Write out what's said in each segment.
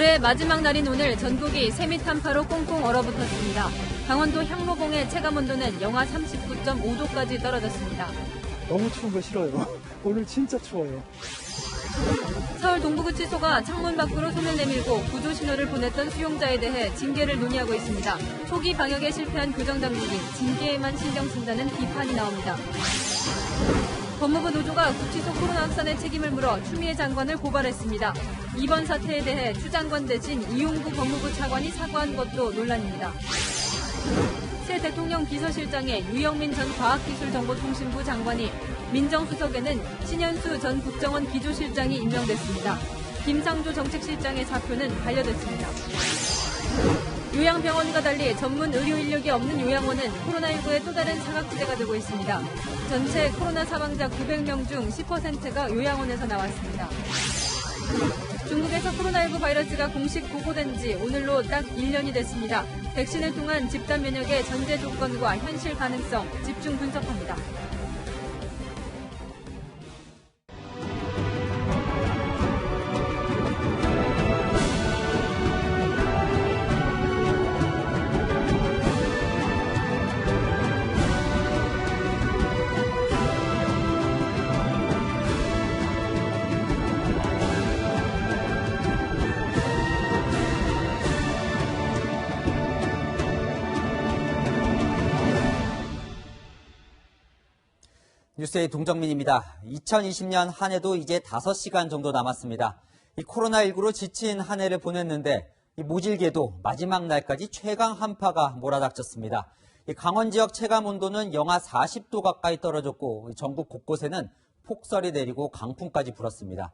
올해 마지막 날인 오늘 전국이 세미 한파로 꽁꽁 얼어붙었습니다. 강원도 향로봉의 체감온도는 영하 39.5도까지 떨어졌습니다. 너무 추운 거 싫어요. 오늘 진짜 추워요. 서울 동부구치소가 창문 밖으로 손을 내밀고 구조 신호를 보냈던 수용자에 대해 징계를 논의하고 있습니다. 초기 방역에 실패한 교정당국이 징계에만 신경 쓴다는 비판이 나옵니다. 법무부 노조가 구치소 코로나 확산의 책임을 물어 추미애 장관을 고발했습니다. 이번 사태에 대해 추 장관 대신 이용구 법무부 차관이 사과한 것도 논란입니다. 새 대통령 비서실장에 유영민 전 과학기술정보통신부 장관이, 민정수석에는 신현수 전 국정원 기조실장이 임명됐습니다. 김상조 정책실장의 사표는 반려됐습니다. 요양병원과 달리 전문 의료 인력이 없는 요양원은 코로나19의 또 다른 사각지대가 되고 있습니다. 전체 코로나 사망자 900명 중 10%가 요양원에서 나왔습니다. 중국에서 코로나19 바이러스가 공식 보고된 지 오늘로 딱 1년이 됐습니다. 백신을 통한 집단 면역의 전제 조건과 현실 가능성 집중 분석합니다. 뉴스의 동정민입니다. 2020년 한 해도 이제 5시간 정도 남았습니다. 이 코로나19로 지친 한 해를 보냈는데 모질게도 마지막 날까지 최강 한파가 몰아닥쳤습니다. 강원 지역 체감 온도는 영하 40도 가까이 떨어졌고 전국 곳곳에는 폭설이 내리고 강풍까지 불었습니다.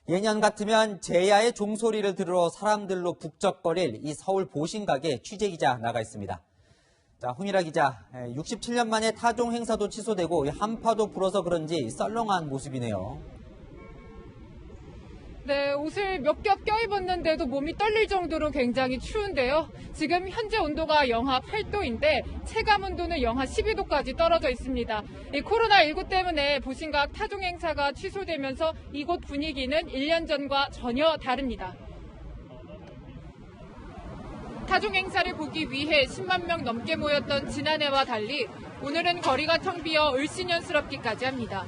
예년 같으면 제야의 종소리를 들으러 사람들로 북적거릴 이 서울 보신각에 취재기자 나가 있습니다. 자, 홍일아 기자, 67년 만에 타종 행사도 취소되고 한파도 불어서 그런지 썰렁한 모습이네요. 네, 옷을 몇 겹 껴입었는데도 몸이 떨릴 정도로 굉장히 추운데요. 지금 현재 온도가 영하 8도인데 체감 온도는 영하 12도까지 떨어져 있습니다. 이 코로나19 때문에 보신각 타종 행사가 취소되면서 이곳 분위기는 1년 전과 전혀 다릅니다. 타종 행사를 보기 위해 10만 명 넘게 모였던 지난해와 달리 오늘은 거리가 텅 비어 을씨년스럽기까지 합니다.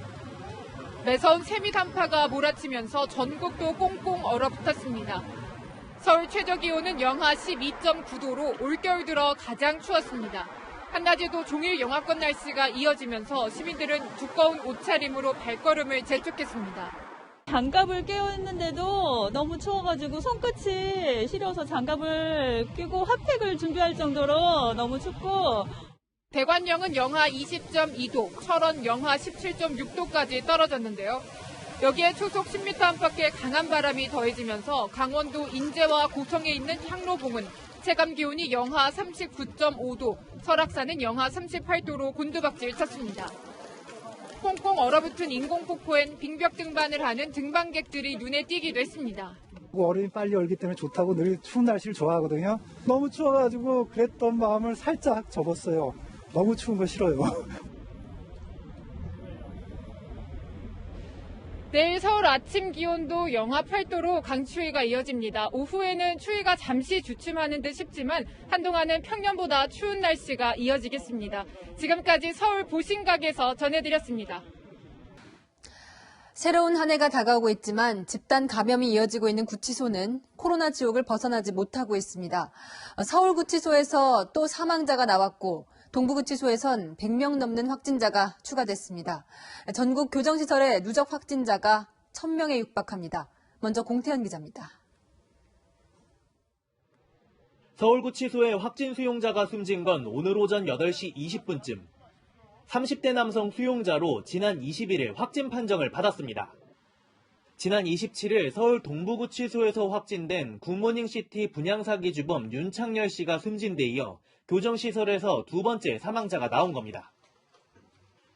매서운 세미 한파가 몰아치면서 전국도 꽁꽁 얼어붙었습니다. 서울 최저기온은 영하 12.9도로 올겨울 들어 가장 추웠습니다. 한낮에도 종일 영하권 날씨가 이어지면서 시민들은 두꺼운 옷차림으로 발걸음을 재촉했습니다. 장갑을 끼웠는데도 너무 추워가지고 손끝이 시려서 장갑을 끼고 핫팩을 준비할 정도로 너무 춥고, 대관령은 영하 20.2도, 철원 영하 17.6도까지 떨어졌는데요. 여기에 초속 10m 안팎의 강한 바람이 더해지면서 강원도 인제와 고성에 있는 향로봉은 체감 기온이 영하 39.5도, 설악산은 영하 38도로 곤두박질 쳤습니다. 꽁꽁 얼어붙은 인공폭포엔 빙벽 등반을 하는 등반객들이 눈에 띄기도 했습니다. 얼음이 빨리 얼기 때문에 좋다고 늘 추운 날씨를 좋아하거든요. 너무 추워가지고 그랬던 마음을 살짝 접었어요. 너무 추운 거 싫어요. 내일 서울 아침 기온도 영하 8도로 강추위가 이어집니다. 오후에는 추위가 잠시 주춤하는 듯 싶지만 한동안은 평년보다 추운 날씨가 이어지겠습니다. 지금까지 서울 보신각에서 전해드렸습니다. 새로운 한 해가 다가오고 있지만 집단 감염이 이어지고 있는 구치소는 코로나 지옥을 벗어나지 못하고 있습니다. 서울구치소에서 또 사망자가 나왔고 동부구치소에선 100명 넘는 확진자가 추가됐습니다. 전국 교정시설의 누적 확진자가 1000명에 육박합니다. 먼저 공태현 기자입니다. 서울구치소에 확진 수용자가 숨진 건 오늘 오전 8시 20분쯤. 30대 남성 수용자로 지난 21일 확진 판정을 받았습니다. 지난 27일 서울 동부구치소에서 확진된 굿모닝시티 분양사기 주범 윤창열 씨가 숨진 데 이어 교정시설에서 두 번째 사망자가 나온 겁니다.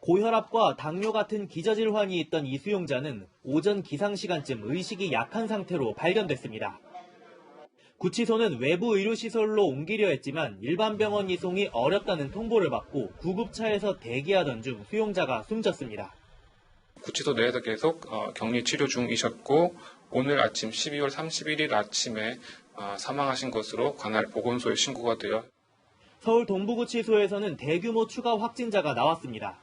고혈압과 당뇨 같은 기저질환이 있던 이 수용자는 오전 기상시간쯤 의식이 약한 상태로 발견됐습니다. 구치소는 외부 의료시설로 옮기려 했지만 일반 병원 이송이 어렵다는 통보를 받고 구급차에서 대기하던 중 수용자가 숨졌습니다. 구치소 내에서 계속 격리 치료 중이셨고 오늘 아침 12월 31일 아침에 사망하신 것으로 관할 보건소에 신고가 되어 서울 동부구치소에서는 대규모 추가 확진자가 나왔습니다.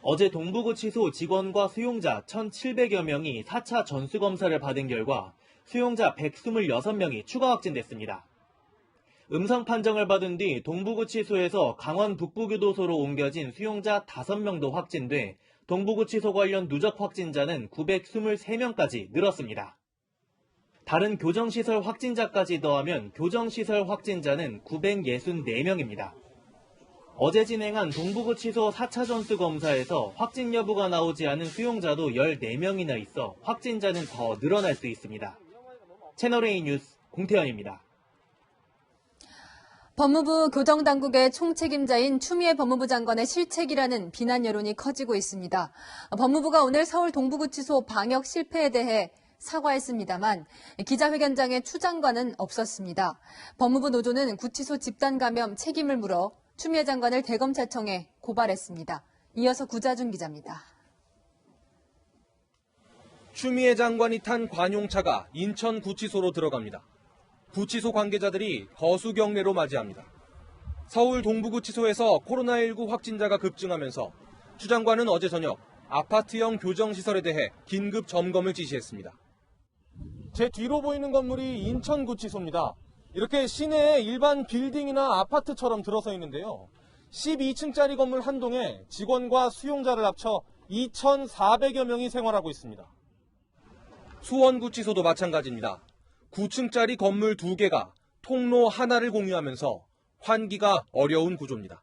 어제 동부구치소 직원과 수용자 1,700여 명이 4차 전수검사를 받은 결과 수용자 126명이 추가 확진됐습니다. 음성 판정을 받은 뒤 동부구치소에서 강원 북부교도소로 옮겨진 수용자 5명도 확진돼 동부구치소 관련 누적 확진자는 923명까지 늘었습니다. 다른 교정시설 확진자까지 더하면 교정시설 확진자는 964명입니다. 어제 진행한 동부구치소 4차 전수검사에서 확진 여부가 나오지 않은 수용자도 14명이나 있어 확진자는 더 늘어날 수 있습니다. 채널A 뉴스 공태현입니다. 법무부 교정당국의 총책임자인 추미애 법무부 장관의 실책이라는 비난 여론이 커지고 있습니다. 법무부가 오늘 서울 동부구치소 방역 실패에 대해 사과했습니다만 기자회견장에 추 장관은 없었습니다. 법무부 노조는 구치소 집단 감염 책임을 물어 추미애 장관을 대검찰청에 고발했습니다. 이어서 구자준 기자입니다. 추미애 장관이 탄 관용차가 인천구치소로 들어갑니다. 구치소 관계자들이 거수 경례로 맞이합니다. 서울 동부구치소에서 코로나19 확진자가 급증하면서 추 장관은 어제 저녁 아파트형 교정시설에 대해 긴급 점검을 지시했습니다. 제 뒤로 보이는 건물이 인천구치소입니다. 이렇게 시내에 일반 빌딩이나 아파트처럼 들어서 있는데요. 12층짜리 건물 한 동에 직원과 수용자를 합쳐 2,400여 명이 생활하고 있습니다. 수원구치소도 마찬가지입니다. 9층짜리 건물 2개가 통로 하나를 공유하면서 환기가 어려운 구조입니다.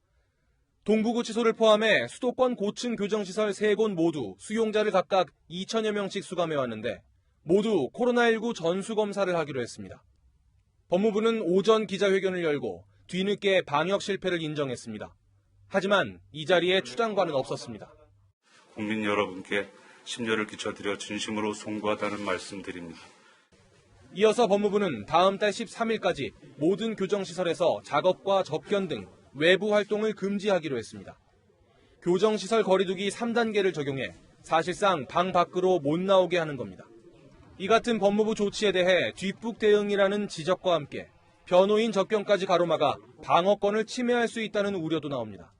동부구치소를 포함해 수도권 고층 교정시설 3곳 모두 수용자를 각각 2천여 명씩 수감해왔는데 모두 코로나19 전수검사를 하기로 했습니다. 법무부는 오전 기자회견을 열고 뒤늦게 방역 실패를 인정했습니다. 하지만 이 자리에 추 장관은 없었습니다. 국민 여러분께 심려를 끼쳐드려 진심으로 송구하다는 말씀드립니다. 이어서 법무부는 다음 달 13일까지 모든 교정시설에서 작업과 접견 등 외부 활동을 금지하기로 했습니다. 교정시설 거리두기 3단계를 적용해 사실상 방 밖으로 못 나오게 하는 겁니다. 이 같은 법무부 조치에 대해 뒷북 대응이라는 지적과 함께 변호인 접견까지 가로막아 방어권을 침해할 수 있다는 우려도 나옵니다.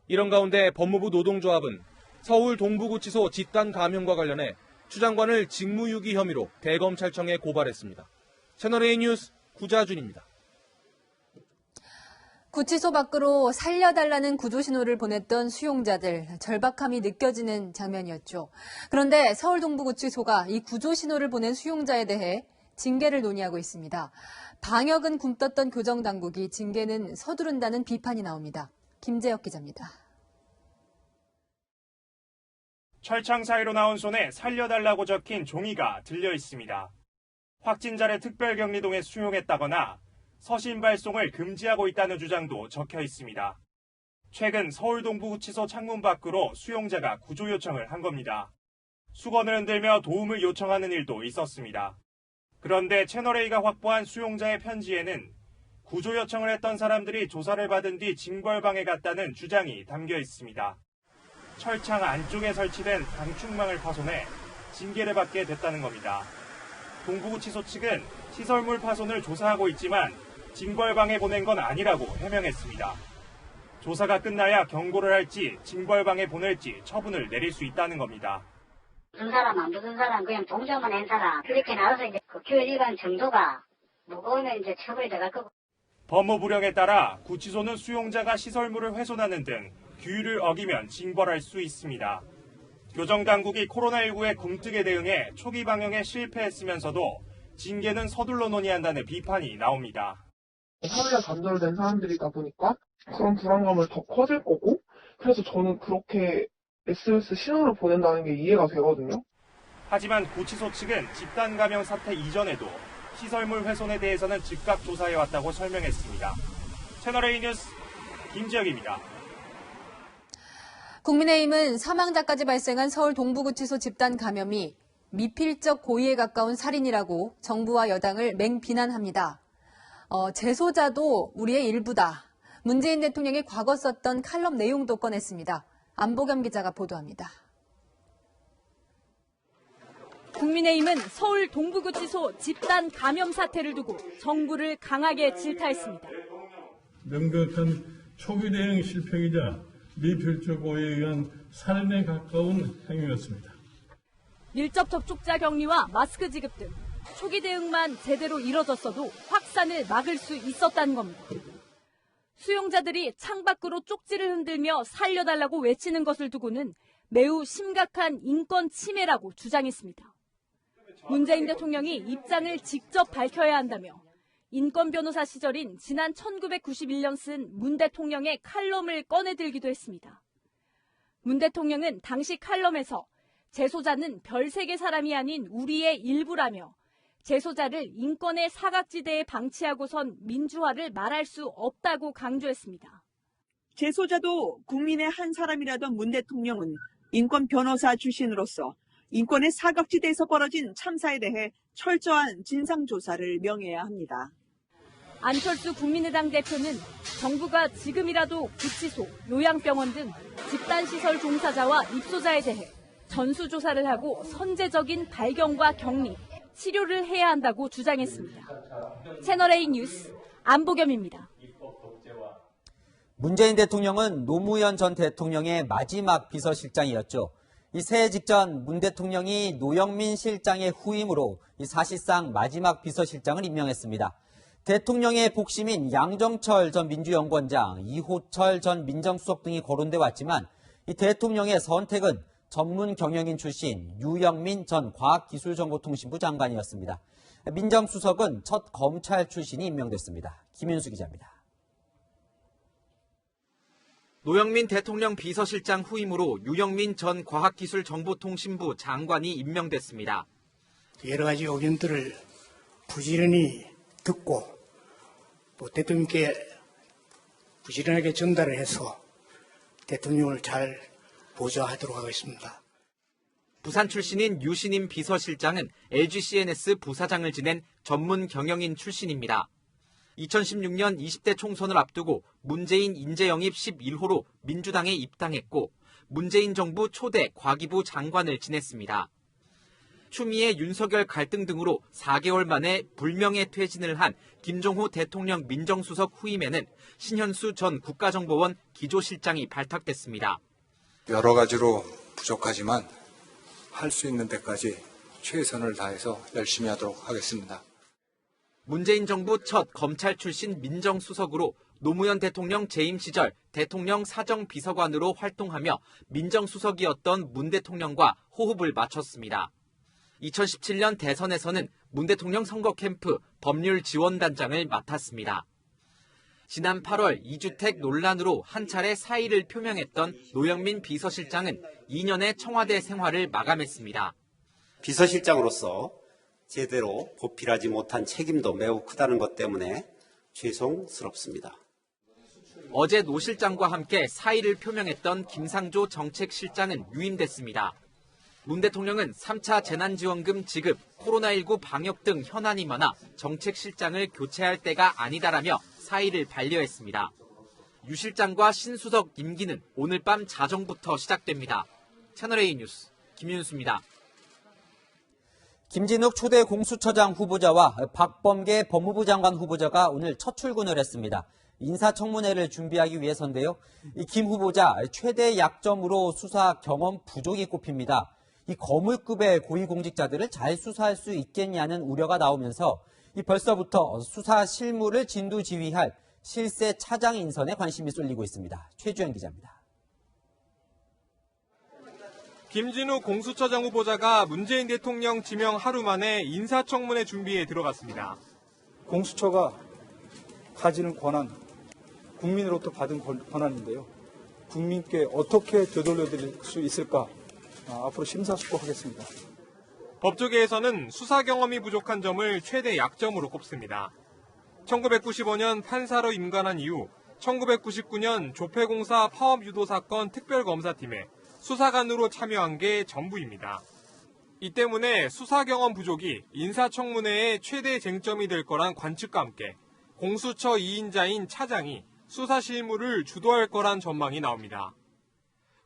이런 가운데 법무부 노동조합은 서울 동부구치소 집단 감염과 관련해 추 장관을 직무유기 혐의로 대검찰청에 고발했습니다. 채널A 뉴스 구자준입니다. 구치소 밖으로 살려달라는 구조신호를 보냈던 수용자들, 절박함이 느껴지는 장면이었죠. 그런데 서울 동부구치소가 이 구조신호를 보낸 수용자에 대해 징계를 논의하고 있습니다. 방역은 굼떴던 교정당국이 징계는 서두른다는 비판이 나옵니다. 김재혁 기자입니다. 철창 사이로 나온 손에 살려달라고 적힌 종이가 들려 있습니다. 확진자를 특별격리동에 수용했다거나 서신 발송을 금지하고 있다는 주장도 적혀 있습니다. 최근 서울 동부구치소 창문 밖으로 수용자가 구조 요청을 한 겁니다. 수건을 흔들며 도움을 요청하는 일도 있었습니다. 그런데 채널A가 확보한 수용자의 편지에는 구조 요청을 했던 사람들이 조사를 받은 뒤 징벌방에 갔다는 주장이 담겨 있습니다. 철창 안쪽에 설치된 방충망을 파손해 징계를 받게 됐다는 겁니다. 동부구치소 측은 시설물 파손을 조사하고 있지만 징벌방에 보낸 건 아니라고 해명했습니다. 조사가 끝나야 경고를 할지 징벌방에 보낼지 처분을 내릴 수 있다는 겁니다. 무슨 사람 안 무슨 사람 그냥 동조만 한 사람 그렇게 나와서 이제 그 규율 위반 정도가 무거우면 이제 처벌이 들어갈 거고. 법무부령에 따라 구치소는 수용자가 시설물을 훼손하는 등 규율을 어기면 징벌할 수 있습니다. 교정당국이 코로나19의 굼뜨게 대응해 초기 방역에 실패했으면서도 징계는 서둘러 논의한다는 비판이 나옵니다. 사회에 단절된 사람들이다 보니까 그런 불안감을 더 커질 거고 그래서 저는 그렇게 SOS 신호를 보낸다는 게 이해가 되거든요. 하지만 구치소 측은 집단 감염 사태 이전에도 시설물 훼손에 대해서는 즉각 조사해왔다고 설명했습니다. 채널A 뉴스 김지혁입니다. 국민의힘은 사망자까지 발생한 서울 동부구치소 집단 감염이 미필적 고의에 가까운 살인이라고 정부와 여당을 맹비난합니다. 재소자도 우리의 일부다. 문재인 대통령이 과거 썼던 칼럼 내용도 꺼냈습니다. 안보겸 기자가 보도합니다. 국민의힘은 서울 동부구치소 집단 감염 사태를 두고 정부를 강하게 질타했습니다. 명백한 초기 대응 실패이자 미필적고에 의한 살인에 가까운 행위였습니다. 밀접 접촉자 격리와 마스크 지급 등 초기 대응만 제대로 이뤄졌어도 확산을 막을 수 있었다는 겁니다. 수용자들이 창밖으로 쪽지를 흔들며 살려달라고 외치는 것을 두고는 매우 심각한 인권 침해라고 주장했습니다. 문재인 대통령이 입장을 직접 밝혀야 한다며 인권 변호사 시절인 지난 1991년 쓴 문 대통령의 칼럼을 꺼내들기도 했습니다. 문 대통령은 당시 칼럼에서 재소자는 별세계 사람이 아닌 우리의 일부라며 재소자를 인권의 사각지대에 방치하고선 민주화를 말할 수 없다고 강조했습니다. 재소자도 국민의 한 사람이라던 문 대통령은 인권 변호사 출신으로서 인권의 사각지대에서 벌어진 참사에 대해 철저한 진상조사를 명해야 합니다. 안철수 국민의당 대표는 정부가 지금이라도 구치소, 요양병원 등 집단시설 종사자와 입소자에 대해 전수조사를 하고 선제적인 발견과 격리, 치료를 해야 한다고 주장했습니다. 채널A 뉴스 안보겸입니다. 문재인 대통령은 노무현 전 대통령의 마지막 비서실장이었죠. 이 새해 직전 문 대통령이 노영민 실장의 후임으로 사실상 마지막 비서실장을 임명했습니다. 대통령의 복심인 양정철 전 민주연구원장, 이호철 전 민정수석 등이 거론돼 왔지만 이 대통령의 선택은 전문 경영인 출신 유영민 전 과학기술정보통신부 장관이었습니다. 민정수석은 첫 검찰 출신이 임명됐습니다. 김윤수 기자입니다. 노영민 대통령 비서실장 후임으로 유영민 전 과학기술정보통신부 장관이 임명됐습니다. 여러 가지 의견들을 부지런히 듣고 또 대통령께 부지런하게 전달을 해서 대통령을 잘 보좌하도록 하겠습니다. 부산 출신인 유신임 비서실장은 LGCNS 부사장을 지낸 전문 경영인 출신입니다. 2016년 20대 총선을 앞두고 문재인 인재영입 11호로 민주당에 입당했고 문재인 정부 초대 과기부 장관을 지냈습니다. 추미애 윤석열 갈등 등으로 4개월 만에 불명예 퇴진을 한 김종호 대통령 민정수석 후임에는 신현수 전 국가정보원 기조실장이 발탁됐습니다. 여러 가지로 부족하지만 할 수 있는 데까지 최선을 다해서 열심히 하도록 하겠습니다. 문재인 정부 첫 검찰 출신 민정수석으로 노무현 대통령 재임 시절 대통령 사정비서관으로 활동하며 민정수석이었던 문 대통령과 호흡을 맞췄습니다. 2017년 대선에서는 문 대통령 선거 캠프 법률지원단장을 맡았습니다. 지난 8월 2주택 논란으로 한 차례 사의를 표명했던 노영민 비서실장은 2년의 청와대 생활을 마감했습니다. 비서실장으로서 제대로 보필하지 못한 책임도 매우 크다는 것 때문에 죄송스럽습니다. 어제 노 실장과 함께 사의를 표명했던 김상조 정책실장은 유임됐습니다. 문 대통령은 3차 재난지원금 지급, 코로나19 방역 등 현안이 많아 정책실장을 교체할 때가 아니다라며 사의를 반려했습니다. 유 실장과 신수석 임기는 오늘 밤 자정부터 시작됩니다. 채널A 뉴스 김윤수입니다. 김진욱 초대 공수처장 후보자와 박범계 법무부 장관 후보자가 오늘 첫 출근을 했습니다. 인사청문회를 준비하기 위해서인데요. 이 김 후보자 최대 약점으로 수사 경험 부족이 꼽힙니다. 이 거물급의 고위공직자들을 잘 수사할 수 있겠냐는 우려가 나오면서 벌써부터 수사 실무를 진두지휘할 실세 차장 인선에 관심이 쏠리고 있습니다. 최주영 기자입니다. 김진욱 공수처장 후보자가 문재인 대통령 지명 하루 만에 인사청문회 준비에 들어갔습니다. 공수처가 가지는 권한, 국민으로부터 받은 권한인데요. 국민께 어떻게 되돌려드릴 수 있을까? 앞으로 심사숙고하겠습니다. 법조계에서는 수사 경험이 부족한 점을 최대 약점으로 꼽습니다. 1995년 판사로 임관한 이후 1999년 조폐공사 파업 유도 사건 특별검사팀에 수사관으로 참여한 게 전부입니다. 이 때문에 수사 경험 부족이 인사청문회의 최대 쟁점이 될 거란 관측과 함께 공수처 2인자인 차장이 수사 실무를 주도할 거란 전망이 나옵니다.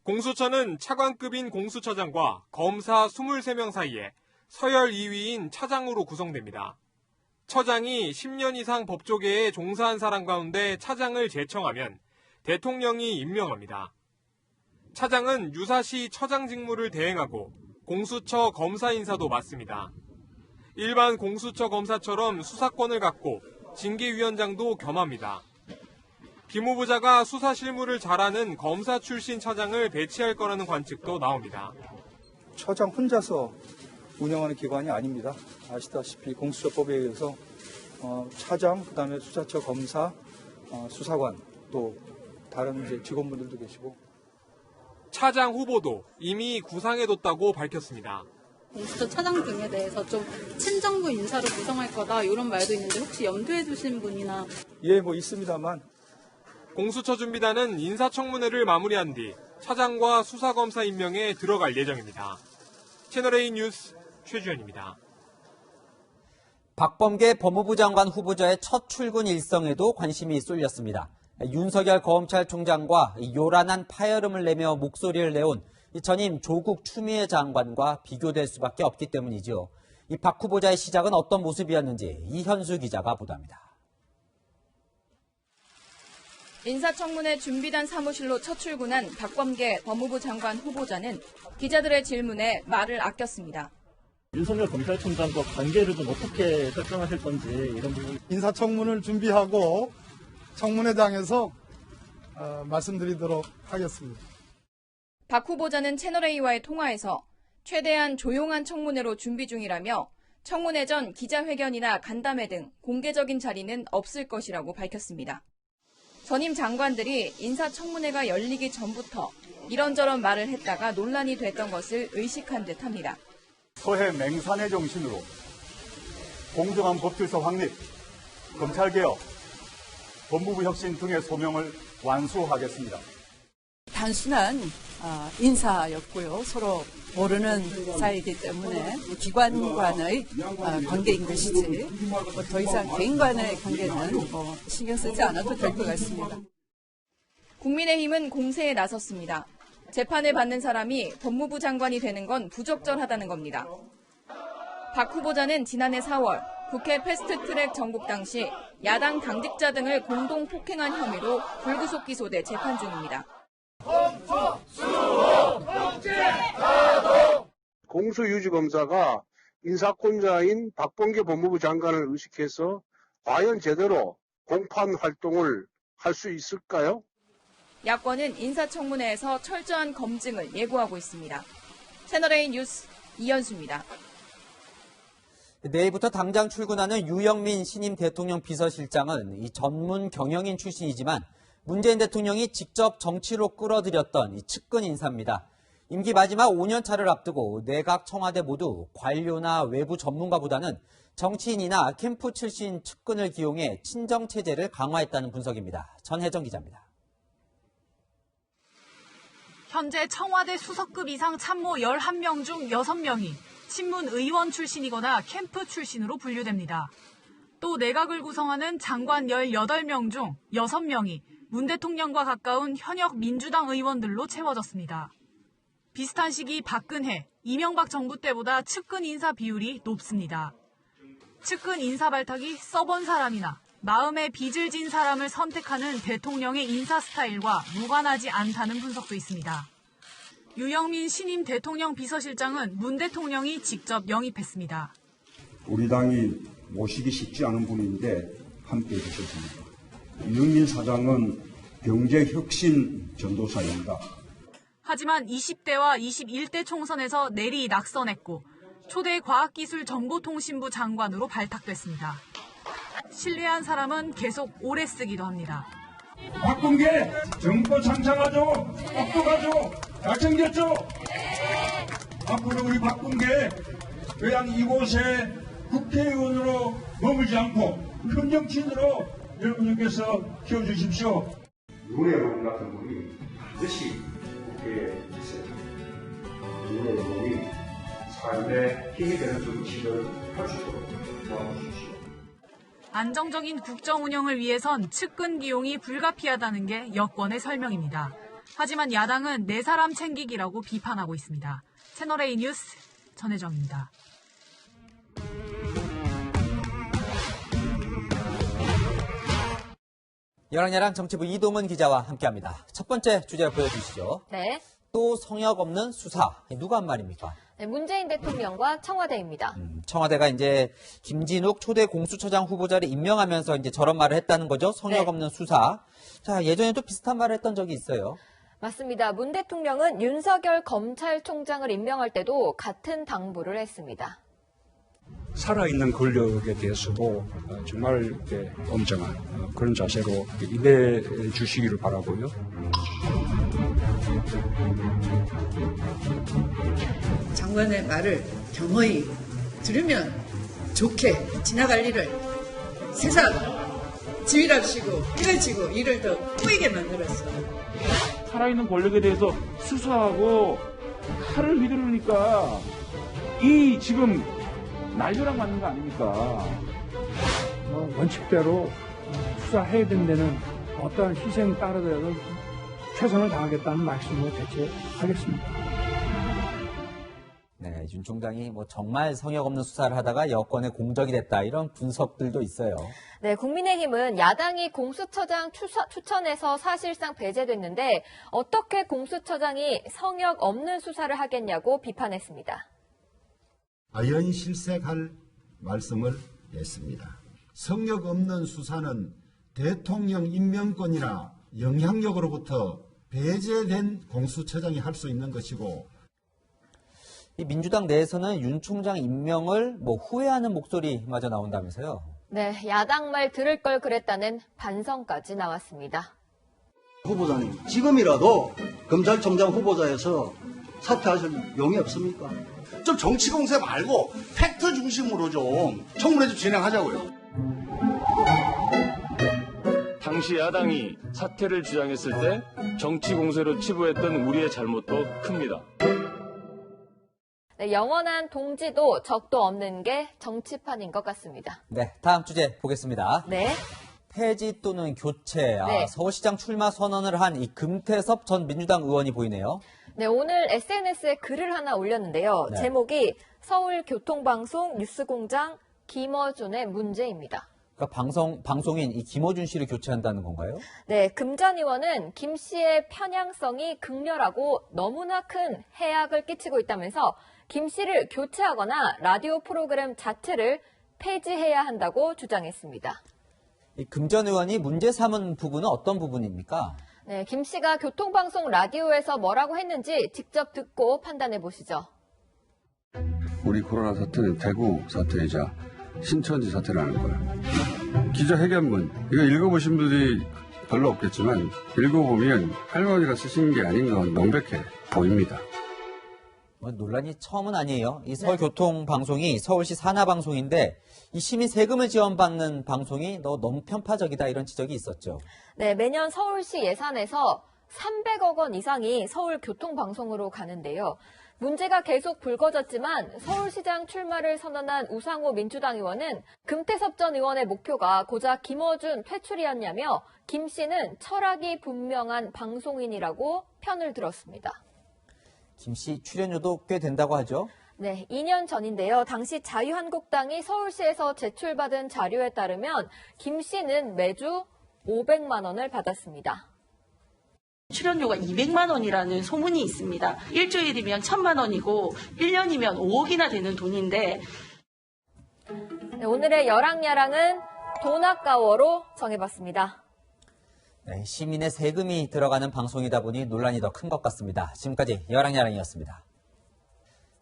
공수처는 차관급인 공수처장과 검사 23명 사이에 서열 2위인 차장으로 구성됩니다. 처장이 10년 이상 법조계에 종사한 사람 가운데 차장을 제청하면 대통령이 임명합니다. 차장은 유사시 처장 직무를 대행하고 공수처 검사 인사도 맡습니다. 일반 공수처 검사처럼 수사권을 갖고 징계위원장도 겸합니다. 기무부자가 수사 실무를 잘하는 검사 출신 차장을 배치할 거라는 관측도 나옵니다. 처장 혼자서 운영하는 기관이 아닙니다. 아시다시피 공수처법에 의해서 차장, 그다음에 수사처 검사, 수사관, 또 다른 이제 직원분들도 계시고. 차장 후보도 이미 구상해뒀다고 밝혔습니다. 공수처 차장 등에 대해서 좀 친정부 인사로 구성할 거다 이런 말도 있는데 혹시 염두에 두신 분이나? 예, 뭐 있습니다만. 공수처 준비단은 인사청문회를 마무리한 뒤 차장과 수사검사 임명에 들어갈 예정입니다. 채널A 뉴스 최주현입니다. 박범계 법무부 장관 후보자의 첫 출근 일성에도 관심이 쏠렸습니다. 윤석열 검찰총장과 요란한 파열음을 내며 목소리를 내온 전임 조국 추미애 장관과 비교될 수밖에 없기 때문이죠. 이 박 후보자의 시작은 어떤 모습이었는지 이현수 기자가 보도합니다. 인사청문회 준비단 사무실로 첫 출근한 박범계 법무부 장관 후보자는 기자들의 질문에 말을 아꼈습니다. 윤석열 검찰총장과 관계를 좀 어떻게 설정하실 건지 이런 부분. 인사청문을 준비하고 청문회장에서 말씀드리도록 하겠습니다. 박 후보자는 채널A와의 통화에서 최대한 조용한 청문회로 준비 중이라며 청문회 전 기자회견이나 간담회 등 공개적인 자리는 없을 것이라고 밝혔습니다. 전임 장관들이 인사청문회가 열리기 전부터 이런저런 말을 했다가 논란이 됐던 것을 의식한 듯합니다. 서해 맹산의 정신으로 공정한 법질서 확립, 검찰개혁, 법무부 혁신 등의 소명을 완수하겠습니다. 단순한 인사였고요. 서로 모르는 사이이기 때문에 기관간의 관계인 것이지 더 이상 개인 간의 관계는 신경 쓰지 않아도 될 것 같습니다. 국민의힘은 공세에 나섰습니다. 재판을 받는 사람이 법무부 장관이 되는 건 부적절하다는 겁니다. 박 후보자는 지난해 4월 국회 패스트트랙 정국 당시 야당 당직자 등을 공동 폭행한 혐의로 불구속 기소돼 재판 중입니다. 공수유지검사가 인사권자인 박범계 법무부 장관을 의식해서 과연 제대로 공판 활동을 할 수 있을까요? 야권은 인사청문회에서 철저한 검증을 예고하고 있습니다. 채널A 뉴스 이현수입니다. 내일부터 당장 출근하는 유영민 신임 대통령 비서실장은 이 전문 경영인 출신이지만 문재인 대통령이 직접 정치로 끌어들였던 이 측근 인사입니다. 임기 마지막 5년 차를 앞두고 내각 청와대 모두 관료나 외부 전문가보다는 정치인이나 캠프 출신 측근을 기용해 친정 체제를 강화했다는 분석입니다. 전혜정 기자입니다. 현재 청와대 수석급 이상 참모 11명 중 6명이 친문 의원 출신이거나 캠프 출신으로 분류됩니다. 또 내각을 구성하는 장관 18명 중 6명이 문 대통령과 가까운 현역 민주당 의원들로 채워졌습니다. 비슷한 시기 박근혜, 이명박 정부 때보다 측근 인사 비율이 높습니다. 측근 인사 발탁이 써본 사람이나 마음에 빚을 진 사람을 선택하는 대통령의 인사 스타일과 무관하지 않다는 분석도 있습니다. 유영민 신임 대통령 비서실장은 문 대통령이 직접 영입했습니다. 우리 당이 모시기 쉽지 않은 분인데 함께 해주셨습니다. 유영민 사장은 경제혁신 전도사입니다. 하지만 20대와 21대 총선에서 내리 낙선했고 초대 과학기술정보통신부 장관으로 발탁됐습니다. 신뢰한 사람은 계속 오래 쓰기도 합니다. 박범계 정권 창창하죠? 똑똑하죠? 잘생겼죠? 앞으로 우리 박범계 그냥 이곳에 국회의원으로 머물지 않고 큰 정치인으로 여러분께서 키워주십시오. 눈의 놈 같은 분이 반드시 국회에 있어요. 눈의 놈이 삶에 힘이 되는 정치를 할 수 있도록 도와주십시오. 안정적인 국정 운영을 위해선 측근 기용이 불가피하다는 게 여권의 설명입니다. 하지만 야당은 네 사람 챙기기라고 비판하고 있습니다. 채널A 뉴스 전혜정입니다. 여랑야랑 정치부 이동은 기자와 함께합니다. 첫 번째 주제 보여주시죠. 네. 또 성역 없는 수사. 누가 한 말입니까? 네, 문재인 대통령과 청와대입니다. 청와대가 이제 김진욱 초대 공수처장 후보자를 임명하면서 이제 저런 말을 했다는 거죠. 성역 네. 없는 수사. 자, 예전에도 비슷한 말을 했던 적이 있어요. 맞습니다. 문 대통령은 윤석열 검찰총장을 임명할 때도 같은 당부를 했습니다. 살아있는 권력에 대해서도 정말 이렇게 엄정한 그런 자세로 임해 주시기를 바라고요. 장관의 말을 경허히 들으면 좋게 지나갈 일을 세상 지휘랍시고 이래지고 일을 더 꼬이게 만들었어요. 살아있는 권력에 대해서 수사하고 칼을 휘두르니까 이 지금 난리랑 맞는 거 아닙니까? 원칙대로 수사해야 되는 데는 어떠한 희생 따르더라도 최선을 다하겠다는 말씀으로 대체하겠습니다. 네, 윤 총장이 뭐 정말 성역 없는 수사를 하다가 여권의 공적이 됐다 이런 분석들도 있어요. 네, 국민의힘은 야당이 공수처장 추천에서 사실상 배제됐는데 어떻게 공수처장이 성역 없는 수사를 하겠냐고 비판했습니다. 아연실색할 말씀을 냈습니다. 성역 없는 수사는 대통령 임명권이나 영향력으로부터 배제된 공수처장이 할 수 있는 것이고, 이 민주당 내에서는 윤 총장 임명을 후회하는 목소리마저 나온다면서요. 네, 야당 말 들을 걸 그랬다는 반성까지 나왔습니다. 후보자님, 지금이라도 검찰총장 후보자에서 사퇴하실 용이 없습니까? 좀 정치 공세 말고 팩트 중심으로 좀 청문회 좀 진행하자고요. 당시 야당이 사퇴를 주장했을 때 정치 공세로 치부했던 우리의 잘못도 큽니다. 네, 영원한 동지도 적도 없는 게 정치판인 것 같습니다. 네, 다음 주제 보겠습니다. 네. 폐지 또는 교체. 네. 서울시장 출마 선언을 한 이 금태섭 전 민주당 의원이 보이네요. 네, 오늘 SNS에 글을 하나 올렸는데요. 네. 제목이 서울교통방송 뉴스공장 김어준의 문제입니다. 그러니까 방송인 이 김어준 씨를 교체한다는 건가요? 네, 금 전 의원은 김 씨의 편향성이 극렬하고 너무나 큰 해악을 끼치고 있다면서 김 씨를 교체하거나 라디오 프로그램 자체를 폐지해야 한다고 주장했습니다. 이 금 전 의원이 문제 삼은 부분은 어떤 부분입니까? 네, 김 씨가 교통방송 라디오에서 뭐라고 했는지 직접 듣고 판단해 보시죠. 우리 코로나 사태는 대구 사태이자 신천지 사태라는 거야. 기자회견문, 이거 읽어보신 분들이 별로 없겠지만 읽어보면 할머니가 쓰신 게 아닌 건 명백해 보입니다. 논란이 처음은 아니에요. 이 서울교통방송이 서울시 산하방송인데 이 시민 세금을 지원받는 방송이 너무 편파적이다 이런 지적이 있었죠. 네, 매년 서울시 예산에서 300억 원 이상이 서울교통방송으로 가는데요. 문제가 계속 불거졌지만 서울시장 출마를 선언한 우상호 민주당 의원은 금태섭 전 의원의 목표가 고작 김어준 퇴출이었냐며 김 씨는 철학이 분명한 방송인이라고 편을 들었습니다. 김 씨 출연료도 꽤 된다고 하죠? 네, 2년 전인데요. 당시 자유한국당이 서울시에서 제출받은 자료에 따르면 김 씨는 매주 500만 원을 받았습니다. 출연료가 200만 원이라는 소문이 있습니다. 일주일이면 1,000만 원이고 1년이면 5억이나 되는 돈인데. 네, 오늘의 여랑야랑은 돈 아까워로 정해봤습니다. 네, 시민의 세금이 들어가는 방송이다 보니 논란이 더 큰 것 같습니다. 지금까지 여랑야랑이었습니다.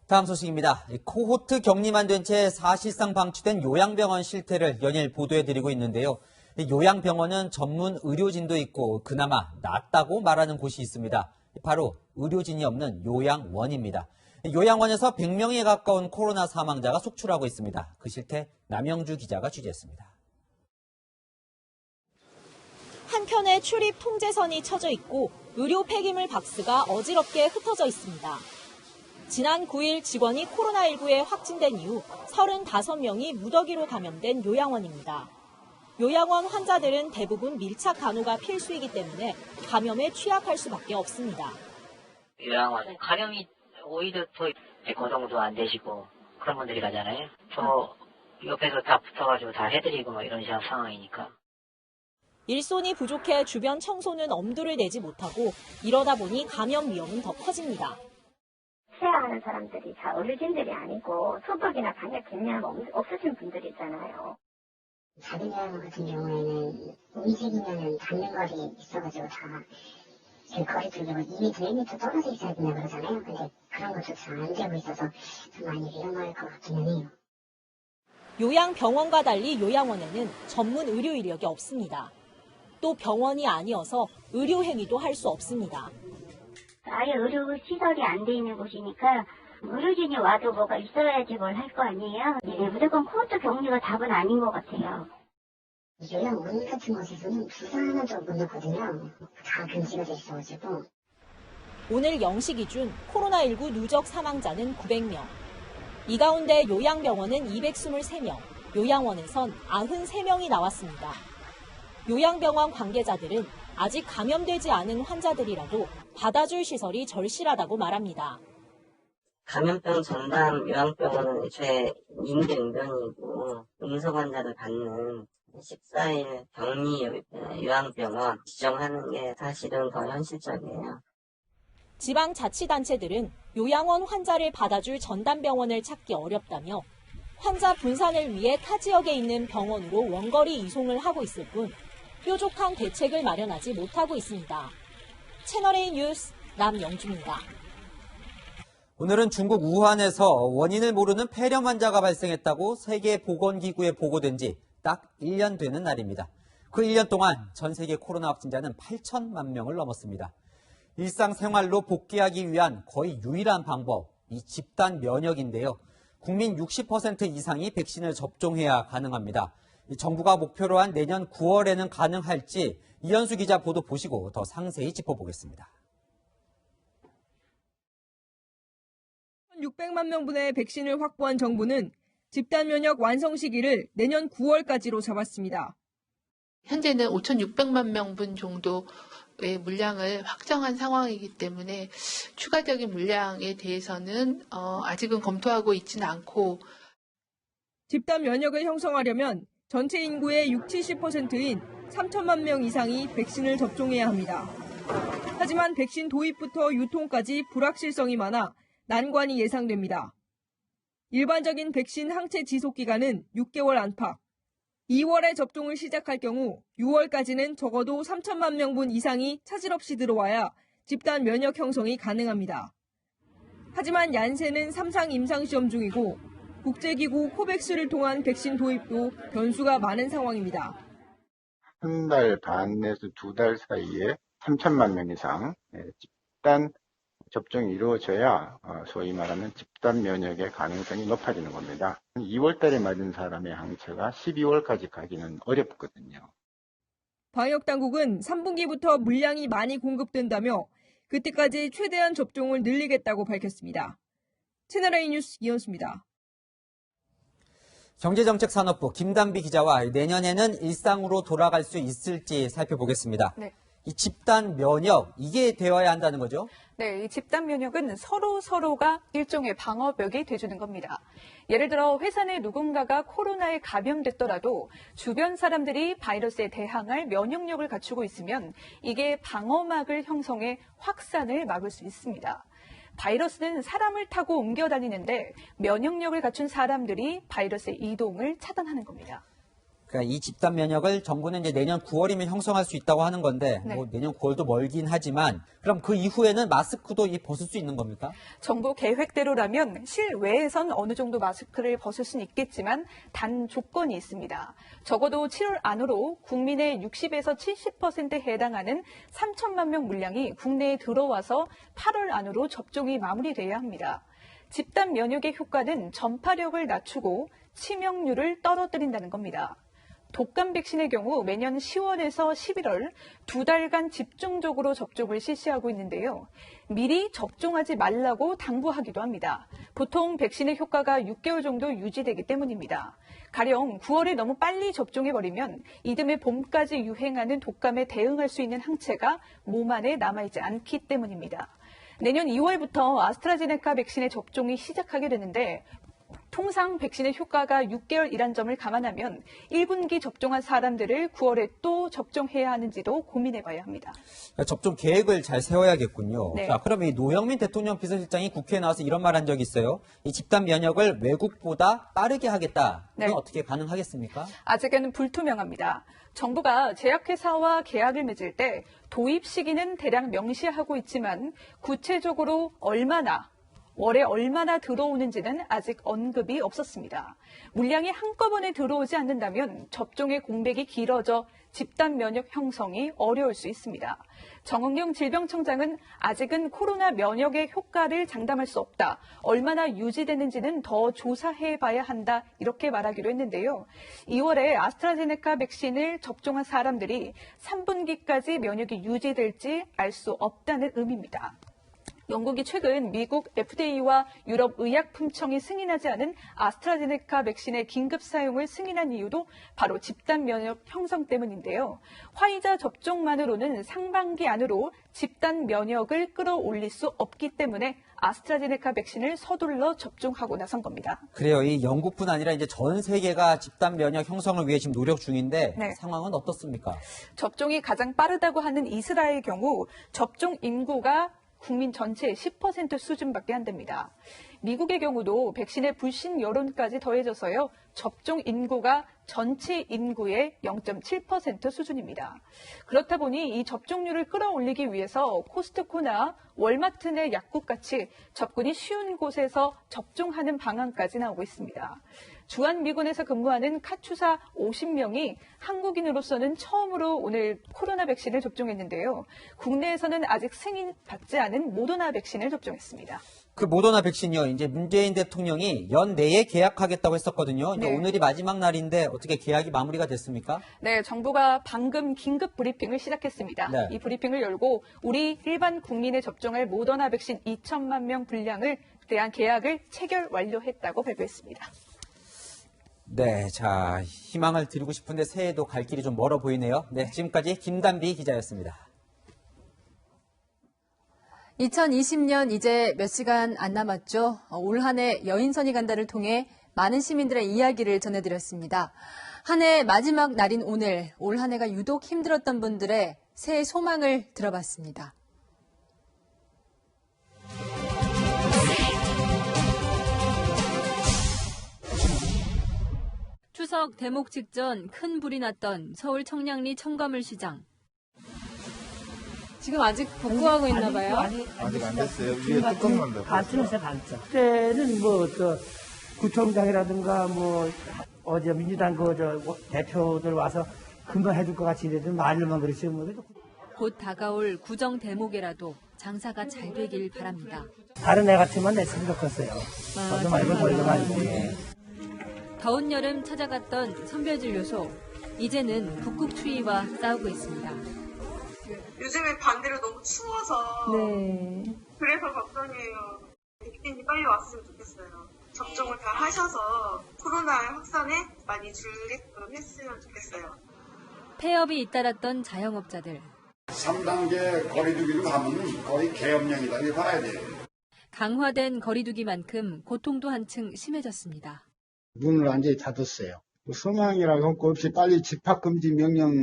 다음 소식입니다. 코호트 격리만 된 채 사실상 방치된 요양병원 실태를 연일 보도해드리고 있는데요. 요양병원은 전문 의료진도 있고 그나마 낫다고 말하는 곳이 있습니다. 바로 의료진이 없는 요양원입니다. 요양원에서 100명에 가까운 코로나 사망자가 속출하고 있습니다. 그 실태 남영주 기자가 취재했습니다. 한켠에 출입 통제선이 쳐져 있고 의료 폐기물 박스가 어지럽게 흩어져 있습니다. 지난 9일 직원이 코로나19에 확진된 이후 35명이 무더기로 감염된 요양원입니다. 요양원 환자들은 대부분 밀착 간호가 필수이기 때문에 감염에 취약할 수밖에 없습니다. 요양원은 감염이 오히려 더 고동도 안 되시고 그런 분들이 가잖아요. 저 옆에서 다 붙어가지고 다 해드리고 뭐 이런 상황이니까. 일손이 부족해 주변 청소는 엄두를 내지 못하고 이러다 보니 감염 위험은 더 커집니다. 수행하는 사람들이 다 어르신들이 아니고 소독이나 방역 개념 없으신 분들이 있잖아요. 자기 여행 같은 경우에는 움직이면 닿는 거리 있어가지고 다 그 거리 두고 2m, 1m 떨어져 있어야 된다 그러잖아요. 근데 그런 것도 잘 안 되고 있어서 좀 많이 위험할 것 같기는 해요. 요양병원과 달리 요양원에는 전문 의료 인력이 없습니다. 또 병원이 아니어서 의료 행위도 할 수 없습니다. 아예 의료 시설이 안 돼 있는 곳이니까 의료진이 와도 뭐가 있어야지 뭘 할 거 아니에요. 무조건 코호트 격리가 답은 아닌 것 같아요. 요양원 같은 곳에서는 부산은 못 넣거든요. 다 금지가 돼 있어가지고. 오늘 0시 기준 코로나19 누적 사망자는 900명. 이 가운데 요양병원은 223명, 요양원에선 93명이 나왔습니다. 요양병원 관계자들은 아직 감염되지 않은 환자들이라도 받아줄 시설이 절실하다고 말합니다. 감염병 전담 요양병원은 애초에 임대응변이고 음성 환자를 받는 14일 격리 요양병원 지정하는 게 사실은 더 현실적이에요. 지방자치단체들은 요양원 환자를 받아줄 전담병원을 찾기 어렵다며 환자 분산을 위해 타 지역에 있는 병원으로 원거리 이송을 하고 있을 뿐 뾰족한 대책을 마련하지 못하고 있습니다. 채널A 뉴스 남영주입니다. 오늘은 중국 우한에서 원인을 모르는 폐렴 환자가 발생했다고 세계보건기구에 보고된 지 딱 1년 되는 날입니다. 그 1년 동안 전 세계 코로나 확진자는 8천만 명을 넘었습니다. 일상생활로 복귀하기 위한 거의 유일한 방법, 이 집단 면역인데요. 국민 60% 이상이 백신을 접종해야 가능합니다. 정부가 목표로 한 내년 9월에는 가능할지 이현수 기자 보도 보시고 더 상세히 짚어보겠습니다. 600만 명분의 백신을 확보한 정부는 집단 면역 완성 시기를 내년 9월까지로 잡았습니다. 현재는 5,600만 명분 정도의 물량을 확정한 상황이기 때문에 추가적인 물량에 대해서는 아직은 검토하고 있지는 않고 집단 면역을 형성하려면 전체 인구의 60-70%인 3천만 명 이상이 백신을 접종해야 합니다. 하지만 백신 도입부터 유통까지 불확실성이 많아 난관이 예상됩니다. 일반적인 백신 항체 지속 기간은 6개월 안팎. 2월에 접종을 시작할 경우 6월까지는 적어도 3천만 명분 이상이 차질 없이 들어와야 집단 면역 형성이 가능합니다. 하지만 얀센은 3상 임상시험 중이고 국제기구 코백스를 통한 백신 도입도 변수가 많은 상황입니다. 한 달 반에서 2달 사이에 3천만 명 이상 집단 접종이 이루어져야 소위 말하는 집단 면역의 가능성이 높아지는 겁니다. 2월 달에 맞은 사람의 항체가 12월까지 가기는 어렵거든요. 방역당국은 3분기부터 물량이 많이 공급된다며 그때까지 최대한 접종을 늘리겠다고 밝혔습니다. 채널A 뉴스 이현수입니다. 경제정책산업부 김단비 기자와 내년에는 일상으로 돌아갈 수 있을지 살펴보겠습니다. 네. 이 집단 면역, 이게 되어야 한다는 거죠? 네, 이 집단 면역은 서로가 일종의 방어벽이 돼주는 겁니다. 예를 들어 회사 내 누군가가 코로나에 감염됐더라도 주변 사람들이 바이러스에 대항할 면역력을 갖추고 있으면 이게 방어막을 형성해 확산을 막을 수 있습니다. 바이러스는 사람을 타고 옮겨 다니는데 면역력을 갖춘 사람들이 바이러스의 이동을 차단하는 겁니다. 그러니까 이 집단 면역을 정부는 이제 내년 9월이면 형성할 수 있다고 하는 건데 네. 뭐 내년 9월도 멀긴 하지만 그럼 그 이후에는 마스크도 벗을 수 있는 겁니까? 정부 계획대로라면 실외에선 어느 정도 마스크를 벗을 수는 있겠지만 단 조건이 있습니다. 적어도 7월 안으로 국민의 60에서 70%에 해당하는 3천만 명 물량이 국내에 들어와서 8월 안으로 접종이 마무리돼야 합니다. 집단 면역의 효과는 전파력을 낮추고 치명률을 떨어뜨린다는 겁니다. 독감 백신의 경우 매년 10월에서 11월 2달간 집중적으로 접종을 실시하고 있는데요. 미리 접종하지 말라고 당부하기도 합니다. 보통 백신의 효과가 6개월 정도 유지되기 때문입니다. 가령 9월에 너무 빨리 접종해버리면 이듬해 봄까지 유행하는 독감에 대응할 수 있는 항체가 몸 안에 남아있지 않기 때문입니다. 내년 2월부터 아스트라제네카 백신의 접종이 시작하게 되는데 통상 백신의 효과가 6개월이란 점을 감안하면 1분기 접종한 사람들을 9월에 또 접종해야 하는지도 고민해봐야 합니다. 접종 계획을 잘 세워야겠군요. 네. 자, 그럼 이 노영민 대통령 비서실장이 국회에 나와서 이런 말 한 적이 있어요. 이 집단 면역을 외국보다 빠르게 하겠다. 이건 네. 어떻게 가능하겠습니까? 아직은 불투명합니다. 정부가 제약회사와 계약을 맺을 때 도입 시기는 대략 명시하고 있지만 구체적으로 월에 얼마나 들어오는지는 아직 언급이 없었습니다. 물량이 한꺼번에 들어오지 않는다면 접종의 공백이 길어져 집단 면역 형성이 어려울 수 있습니다. 정은경 질병청장은 아직은 코로나 면역의 효과를 장담할 수 없다. 얼마나 유지되는지는 더 조사해 봐야 한다. 이렇게 말하기로 했는데요. 2월에 아스트라제네카 백신을 접종한 사람들이 3분기까지 면역이 유지될지 알 수 없다는 의미입니다. 영국이 최근 미국 FDA와 유럽 의약품청이 승인하지 않은 아스트라제네카 백신의 긴급 사용을 승인한 이유도 바로 집단 면역 형성 때문인데요. 화이자 접종만으로는 상반기 안으로 집단 면역을 끌어올릴 수 없기 때문에 아스트라제네카 백신을 서둘러 접종하고 나선 겁니다. 그래요. 이 영국뿐 아니라 이제 전 세계가 집단 면역 형성을 위해 지금 노력 중인데 네. 상황은 어떻습니까? 접종이 가장 빠르다고 하는 이스라엘의 경우 접종 인구가 국민 전체의 10% 수준밖에 안 됩니다. 미국의 경우도 백신의 불신 여론까지 더해져서요. 접종 인구가 전체 인구의 0.7% 수준입니다. 그렇다 보니 이 접종률을 끌어올리기 위해서 코스트코나 월마트 내 약국같이 접근이 쉬운 곳에서 접종하는 방안까지 나오고 있습니다. 주한미군에서 근무하는 카투사 50명이 한국인으로서는 처음으로 오늘 코로나 백신을 접종했는데요. 국내에서는 아직 승인받지 않은 모더나 백신을 접종했습니다. 그 모더나 백신이요. 이제 문재인 대통령이 연내에 계약하겠다고 했었거든요. 이제 네. 오늘이 마지막 날인데 어떻게 계약이 마무리가 됐습니까? 네, 정부가 방금 긴급 브리핑을 시작했습니다. 네. 이 브리핑을 열고 우리 일반 국민에 접종할 모더나 백신 2천만 명 분량을 대한 계약을 체결 완료했다고 발표했습니다. 네, 자, 희망을 드리고 싶은데 새해도 갈 길이 좀 멀어 보이네요. 네, 지금까지 김단비 기자였습니다. 2020년 이제 몇 시간 안 남았죠. 올 한 해 여인선이 간다를 통해 많은 시민들의 이야기를 전해드렸습니다. 한 해 마지막 날인 오늘, 올 한 해가 유독 힘들었던 분들의 새해 소망을 들어봤습니다. 추석 대목 직전 큰 불이 났던 서울 청량리 청가물시장. 지금 아직 복구하고 있나 봐요? 아직 안 됐어요. 위에 뚜껑만 더. 반쯤에서 반쯤. 그때는 구청장이라든가 어제 민주당 대표들 와서 금방 해줄 것 같이 이래도 말로만 그랬어요. 곧 다가올 구정 대목에라도 장사가 잘 되길 바랍니다. 다른 애 같으면 냈으면 좋겠어요. 저도 말고 저희도 말고. 더운 여름 찾아갔던 선별진료소. 이제는 북극 추위와 싸우고 있습니다. 요즘에 반대로 너무 추워서 그래서 걱정이에요. 백신이 빨리 왔으면 좋겠어요. 접종을 다 하셔서 코로나 확산에 많이 줄게끔 했으면 좋겠어요. 폐업이 잇따랐던 자영업자들. 3단계 거리두기로 가면 거의 계엄령이다 이렇게 봐야 돼요. 강화된 거리두기만큼 고통도 한층 심해졌습니다. 문을 완전히 닫았어요. 소망이라고 할 거 없이 빨리 집합금지 명령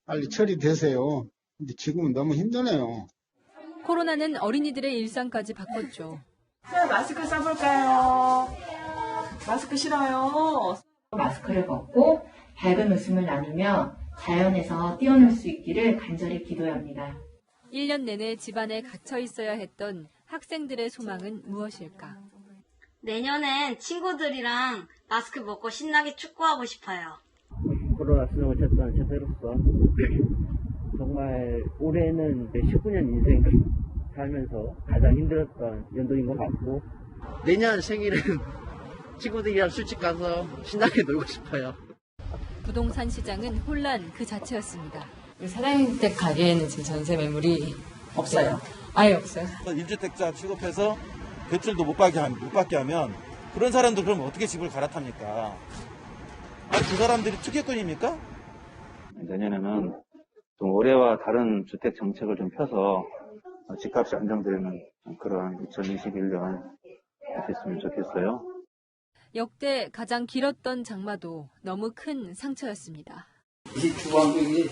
빨리 처리되세요. 근데 지금은 너무 힘드네요. 코로나는 어린이들의 일상까지 바꿨죠. 마스크 써볼까요? 마스크 싫어요. 마스크를 벗고 밝은 웃음을 나누며 자연에서 뛰어놀 수 있기를 간절히 기도합니다. 1년 내내 집안에 갇혀 있어야 했던 학생들의 소망은 무엇일까? 내년엔 친구들이랑 마스크 벗고 신나게 축구하고 싶어요. 코로나 수능을 쳤던 제대로서 정말 올해는 내 19년 인생 살면서 가장 힘들었던 연도인 것 같고 내년 생일은 친구들이랑 술집 가서 신나게 놀고 싶어요. 부동산 시장은 혼란 그 자체였습니다. 사장님 댁 가게에는 지금 전세 매물이 없어요. 아예 없어요. 1주택자 취급해서 대출도 못 받게 하면 그런 사람들 그럼 어떻게 집을 갈아탑니까? 그 사람들이 투기꾼입니까? 내년에는 좀 올해와 다른 주택 정책을 좀 펴서 집값이 안정되는 그런 2021년 됐으면 좋겠어요. 역대 가장 길었던 장마도 너무 큰 상처였습니다. 이 주방벽이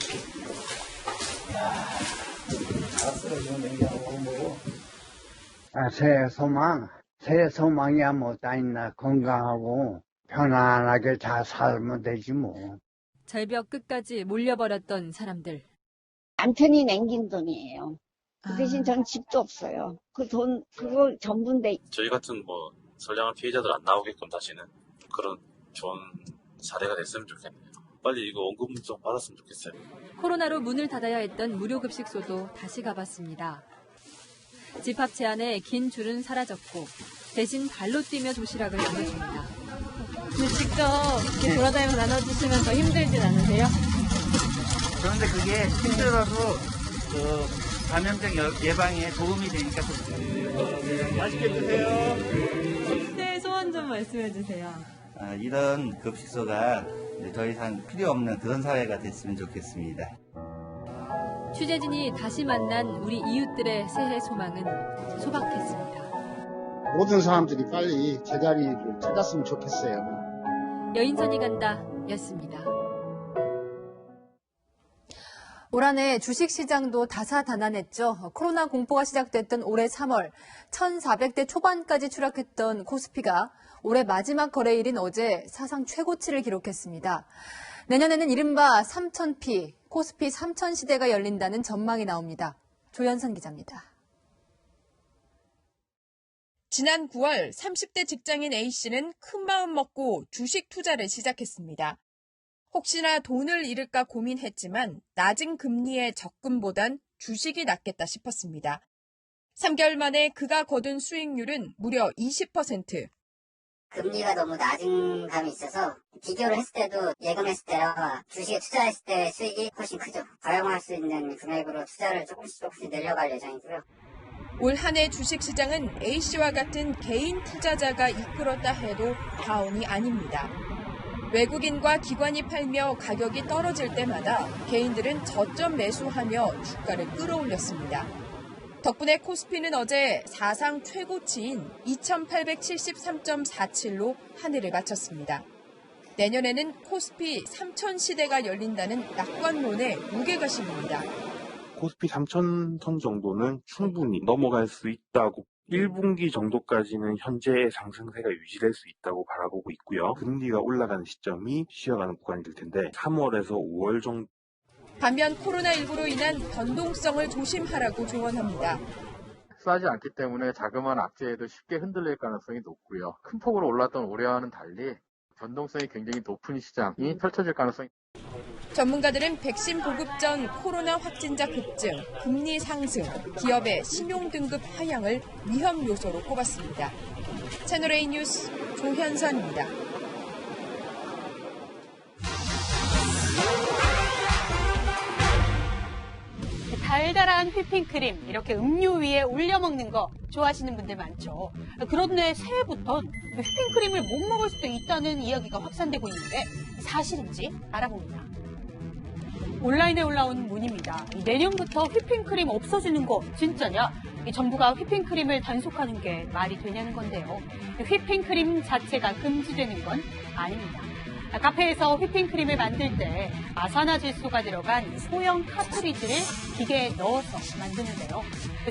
다 쓰러지는 얘기하고 뭐고. 새해 소망이야 뭐 다 있나. 건강하고 편안하게 잘 살면 되지 뭐. 절벽 끝까지 몰려버렸던 사람들. 남편이 남긴 돈이에요. 그 대신 전 집도 없어요. 그 돈, 그거 전부인데. 저희 같은 뭐 선량한 피해자들 안 나오게끔 다시는 그런 좋은 사례가 됐으면 좋겠네요. 빨리 이거 원금 좀 받았으면 좋겠어요. 코로나로 문을 닫아야 했던 무료급식소도 다시 가봤습니다. 집합 제한에 긴 줄은 사라졌고 대신 발로 뛰며 도시락을 나눠줍니다. 직접 이렇게 돌아다니면서 나눠주시면 더 힘들진 않으세요? 그런데 그게 힘들어도 감염병 예방에 도움이 되니까 좋습니다. 맛있게 드세요. 네, 소원 좀 말씀해 주세요. 이런 급식소가 더 이상 필요 없는 그런 사회가 됐으면 좋겠습니다. 취재진이 다시 만난 우리 이웃들의 새해 소망은 소박했습니다. 모든 사람들이 빨리 제자리를 찾았으면 좋겠어요. 여인선이 간다 였습니다. 올 한 해 주식시장도 다사다난했죠. 코로나 공포가 시작됐던 올해 3월 1,400대 초반까지 추락했던 코스피가 올해 마지막 거래일인 어제 사상 최고치를 기록했습니다. 내년에는 이른바 3,000피, 코스피 3,000시대가 열린다는 전망이 나옵니다. 조현선 기자입니다. 지난 9월 30대 직장인 A씨는 큰 마음 먹고 주식 투자를 시작했습니다. 혹시나 돈을 잃을까 고민했지만 낮은 금리의 적금보단 주식이 낫겠다 싶었습니다. 3개월 만에 그가 거둔 수익률은 무려 20%. 금리가 너무 낮은 감이 있어서 비교를 했을 때도 예금했을 때와 주식에 투자했을 때 수익이 훨씬 크죠. 가용할 수 있는 금액으로 투자를 조금씩 늘려갈 예정이고요. 올 한 해 주식시장은 A씨와 같은 개인 투자자가 이끌었다 해도 과언이 아닙니다. 외국인과 기관이 팔며 가격이 떨어질 때마다 개인들은 저점 매수하며 주가를 끌어올렸습니다. 덕분에 코스피는 어제 사상 최고치인 2,873.47로 한 해를 마쳤습니다. 내년에는 코스피 3,000시대가 열린다는 낙관론에 무게가 실립니다. 코스피 3,000선 정도는 충분히 넘어갈 수 있다고 1분기 정도까지는 현재의 상승세가 유지될 수 있다고 바라보고 있고요. 금리가 올라가는 시점이 쉬어가는 구간이 될 텐데 3월에서 5월 정도. 반면 코로나19로 인한 변동성을 조심하라고 조언합니다. 싸지 않기 때문에 자그마한 악재에도 쉽게 흔들릴 가능성이 높고요. 큰 폭으로 올랐던 올해와는 달리 변동성이 굉장히 높은 시장이 펼쳐질 가능성이. 전문가들은 백신 보급 전 코로나 확진자 급증, 금리 상승, 기업의 신용 등급 하향을 위험 요소로 꼽았습니다. 채널A 뉴스 조현선입니다. 달달한 휘핑크림 이렇게 음료 위에 올려 먹는 거 좋아하시는 분들 많죠. 그런데 새해부턴 휘핑크림을 못 먹을 수도 있다는 이야기가 확산되고 있는데 사실인지 알아봅니다. 온라인에 올라온 문의입니다. 내년부터 휘핑크림 없어지는 거 진짜냐? 정부가 휘핑크림을 단속하는 게 말이 되냐는 건데요. 휘핑크림 자체가 금지되는 건 아닙니다. 카페에서 휘핑크림을 만들 때 아산화질소가 들어간 소형 카트리지를 기계에 넣어서 만드는데요.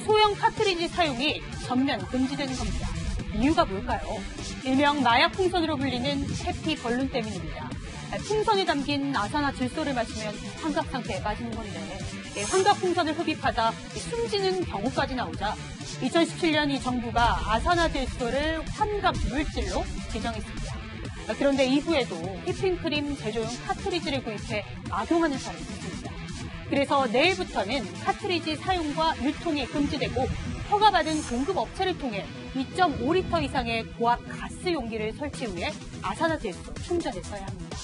소형 카트리지 사용이 전면 금지되는 겁니다. 이유가 뭘까요? 일명 마약 풍선으로 불리는 해피 벌룬 때문입니다. 풍선에 담긴 아산화질소를 마시면 환각 상태에 빠지는 건데 환각 풍선을 흡입하다 숨지는 경우까지 나오자 2017년 이 정부가 아산화질소를 환각 물질로 지정했습니다. 그런데 이후에도 휘핑크림 제조용 카트리지를 구입해 악용하는 사람이 있습니다. 그래서 내일부터는 카트리지 사용과 유통이 금지되고 허가받은 공급업체를 통해 2.5리터 이상의 고압 가스 용기를 설치 후에 아산화질소 충전했어야 합니다.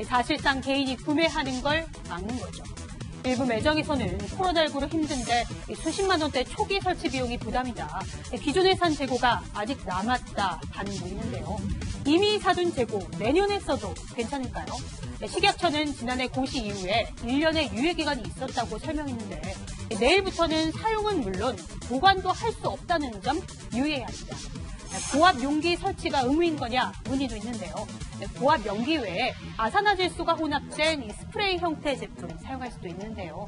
사실상 개인이 구매하는 걸 막는 거죠. 일부 매장에서는 코로나19로 힘든데 수십만 원대 초기 설치 비용이 부담이다. 기존에 산 재고가 아직 남았다 반응도 있는데요. 이미 사둔 재고 내년에 써도 괜찮을까요? 식약처는 지난해 고시 이후에 1년의 유예기간이 있었다고 설명했는데 내일부터는 사용은 물론 보관도 할 수 없다는 점 유의해야 합니다. 고압 용기 설치가 의무인 거냐 문의도 있는데요. 고압 용기 외에 아산화질소가 혼합된 이 스프레이 형태의 제품 사용할 수도 있는데요.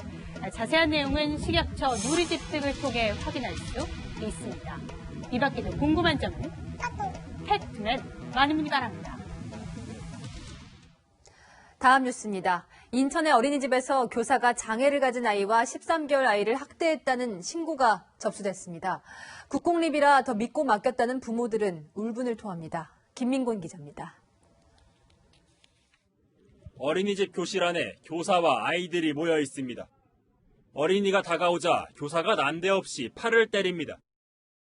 자세한 내용은 식약처 누리집 등을 통해 확인할 수 있습니다. 이 밖에도 궁금한 점은 팩트맨 많은 문의 바랍니다. 다음 뉴스입니다. 인천의 어린이집에서 교사가 장애를 가진 아이와 13개월 아이를 학대했다는 신고가 접수됐습니다. 국공립이라 더 믿고 맡겼다는 부모들은 울분을 토합니다. 김민곤 기자입니다. 어린이집 교실 안에 교사와 아이들이 모여 있습니다. 어린이가 다가오자 교사가 난데없이 팔을 때립니다.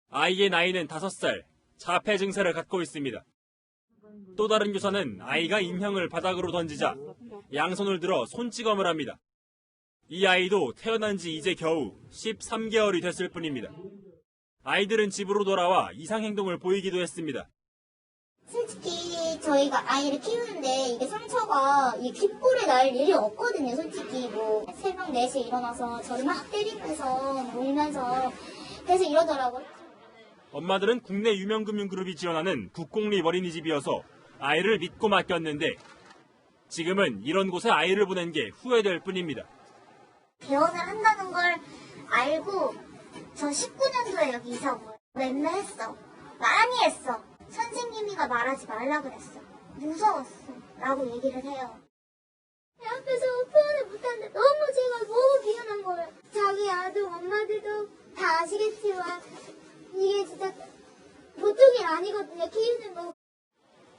아이의 나이는 5살, 자폐 증세를 갖고 있습니다. 또 다른 교사는 아이가 인형을 바닥으로 던지자 양손을 들어 손찌검을 합니다. 이 아이도 태어난 지 이제 겨우 13개월이 됐을 뿐입니다. 아이들은 집으로 돌아와 이상행동을 보이기도 했습니다. 솔직히 저희가 아이를 키우는데 이게 상처가 이 귓볼에 날 일이 없거든요. 솔직히 뭐 새벽 4시에 일어나서 저를 막 때리면서 놀면서 그래서 이러더라고요. 엄마들은 국내 유명 금융그룹이 지원하는 국공립 어린이집이어서 아이를 믿고 맡겼는데 지금은 이런 곳에 아이를 보낸 게 후회될 뿐입니다. 개원을 한다는 걸 알고 저 19년도에 여기 이사 온 거예요. 맨날 했어. 많이 했어. 선생님이가 말하지 말라 그랬어. 무서웠어. 라고 얘기를 해요. 앞에서 표현을 못하는데 너무 미안한 거예요. 자기 아들 엄마들도 다 아시겠지만 이게 진짜 보통 일 아니거든요. 키우는 거.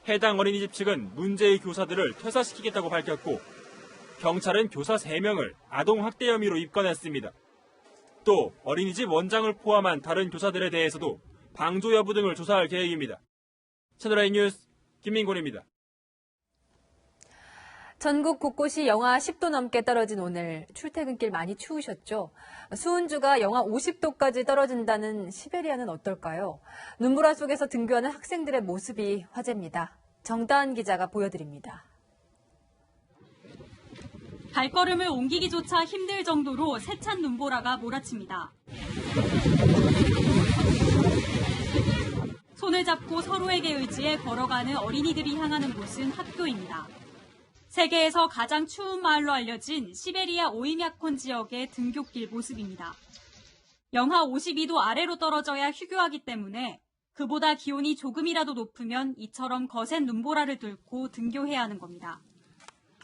해당 어린이집 측은 문제의 교사들을 퇴사시키겠다고 밝혔고 경찰은 교사 3명을 아동학대 혐의로 입건했습니다. 또 어린이집 원장을 포함한 다른 교사들에 대해서도 방조 여부 등을 조사할 계획입니다. 채널A 뉴스 김민곤입니다. 전국 곳곳이 영하 10도 넘게 떨어진 오늘 출퇴근길 많이 추우셨죠? 수은주가 영하 50도까지 떨어진다는 시베리아는 어떨까요? 눈보라 속에서 등교하는 학생들의 모습이 화제입니다. 정다은 기자가 보여드립니다. 발걸음을 옮기기조차 힘들 정도로 세찬 눈보라가 몰아칩니다. 손을 잡고 서로에게 의지해 걸어가는 어린이들이 향하는 곳은 학교입니다. 세계에서 가장 추운 마을로 알려진 시베리아 오이мя콘 지역의 등교길 모습입니다. 영하 52도 아래로 떨어져야 휴교하기 때문에 그보다 기온이 조금이라도 높으면 이처럼 거센 눈보라를 뚫고 등교해야 하는 겁니다.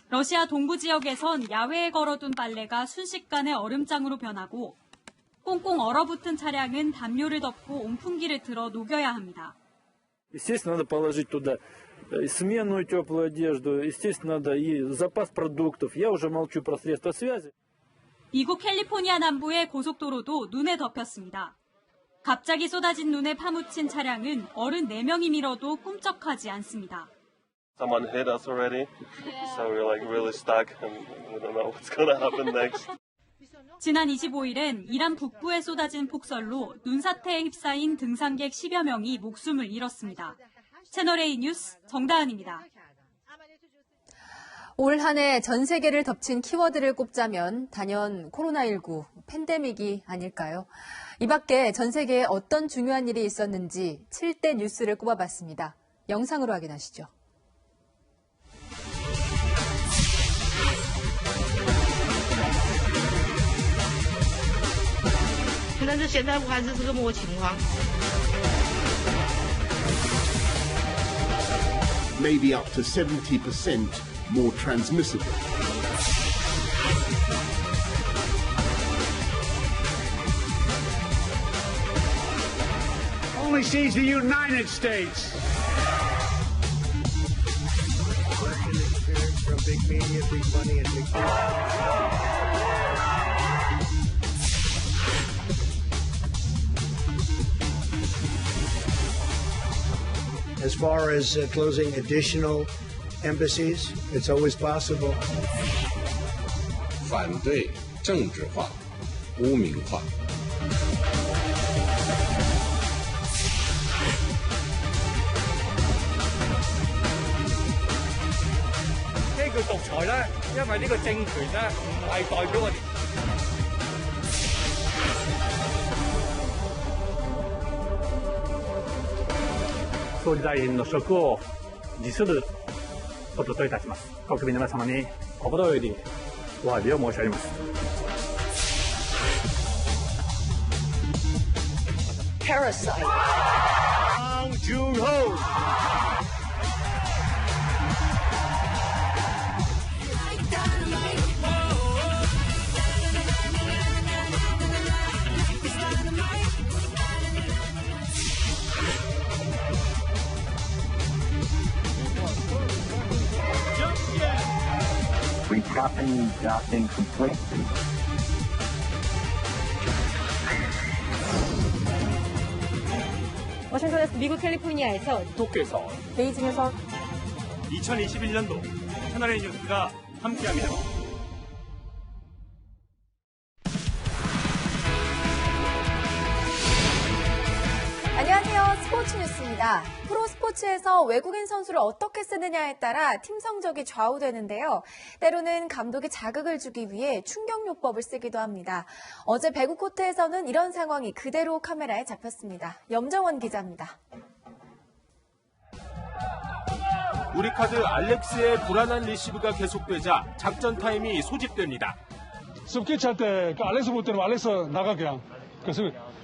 러시아 동부 지역에선 야외에 걸어둔 빨래가 순식간에 얼음장으로 변하고 꽁꽁 얼어붙은 차량은 담요를 덮고 온풍기를 틀어 녹여야 합니다. Естественно, надо положить туда сменную теплую одежду, естественно, надо и запас продуктов. Я уже молчу про средства связи. 미국 캘리포니아 남부의 고속도로도 눈에 덮였습니다. 갑자기 쏟아진 눈에 파묻힌 차량은 어른 4명이 밀어도 꿈쩍하지 않습니다. Someone hit us already, so we're like really stuck and we don't know what's gonna happen next. 지난 25일엔 이란 북부에 쏟아진 폭설로 눈사태에 휩싸인 등산객 10여 명이 목숨을 잃었습니다. 채널A 뉴스 정다은입니다. 올 한 해 전 세계를 덮친 키워드를 꼽자면 단연 코로나19 팬데믹이 아닐까요? 이 밖에 전 세계에 어떤 중요한 일이 있었는지 7대 뉴스를 꼽아봤습니다. 영상으로 확인하시죠. 但是现在武汉是这么个情况。 Maybe up to 70% more transmissible. Only sees the United States. From big media, big money, and big As far as closing additional embassies, it's always possible. 反对政治化、污名化。 呢個獨裁咧，因為呢個政權咧唔係代表我哋。総理大臣の職を辞することといたします。国民の皆様に心よりお詫びを申し上げます。Parasite. Bong Joon-ho. Recapping incomplete. 워싱턴에서 미국 캘리포니아에서 도쿄에서 베이징에서 2021년도 채널A 뉴스가 함께합니다. 안녕하세요. 스포츠 뉴스입니다. 프로 스포츠에서 외국인 선수를 어떻게 쓰느냐에 따라 팀 성적이 좌우되는데요. 때로는 감독이 자극을 주기 위해 충격요법을 쓰기도 합니다. 어제 배구 코트에서는 이런 상황이 그대로 카메라에 잡혔습니다. 염정원 기자입니다. 우리카드 알렉스의 불안한 리시브가 계속되자 작전 타임이 소집됩니다. 캐치할 때 알렉스 볼 때는 알렉스 나가 그냥. 그래서